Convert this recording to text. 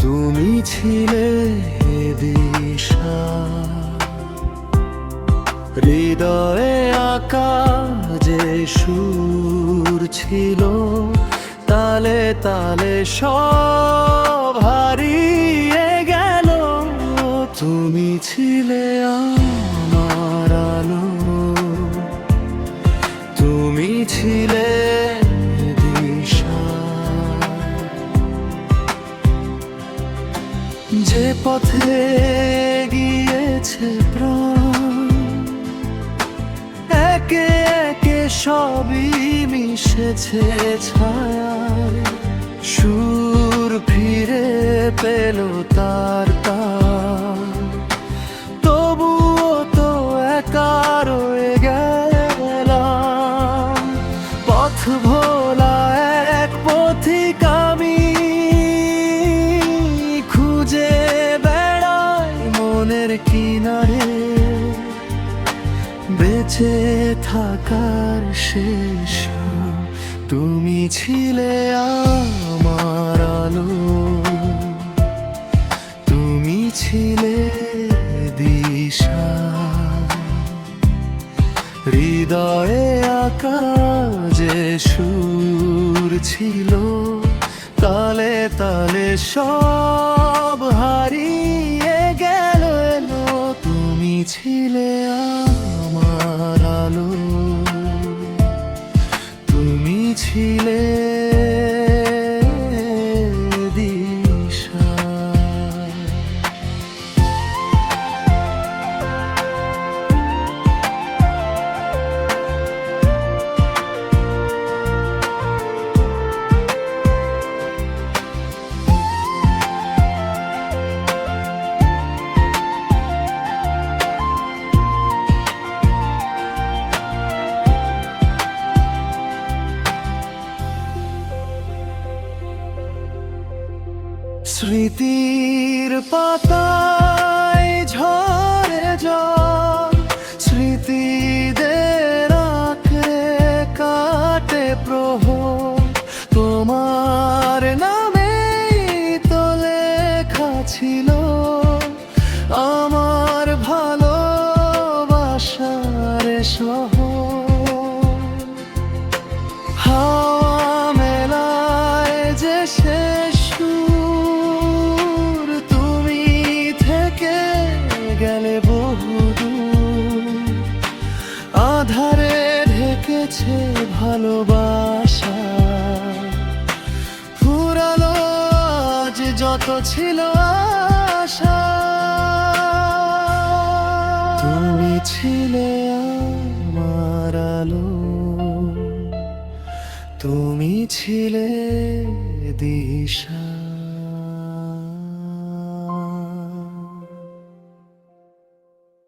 তুমি ছিলে দিশা, হৃদয়ে আঁকা যে সুর ছিল, তালে তালে সব হারিয়ে গেল। তুমি ছিলে আমার আলো, তুমি ছিলে দিশা, যে পথে গিয়েছে প্রাণ, একে একে সবই মিশেছে ছায়ায়। সুর ফিরে পেল তার তার, তবুও তো একা রয়ে গেলাম। পথ ভোলা এক পথিক আমি, খুঁজে বেড়াই মনের কিনারে, বেঁচে থাকার শেষ। তুমি ছিলে আমার আলো, তুমি ছিলে দিশা, হৃদয়ে আঁকা যে সুর ছিল, তালে তালে সব হারিয়ে গেল। তুমি ছিলে আমার আলো, তুমি ছিলে দিশা। স্মৃতির পাতায় ঝরে জল, স্মৃতিদের আঁকড়ে কাটে প্রহর। তোমার নামেই তো লেখা ছিল আমার ভালোবাসার শহর। হাওয়া মেলায় যে শেষ সুর, তুমি থেকে গেলে বহুদূর। আধারে ঢেকেছে ভালোবাসা, ফুরালো আজ যত ছিল আশা। তুমি ছিলে আমার আলো, তুমি ছিলে দিশা।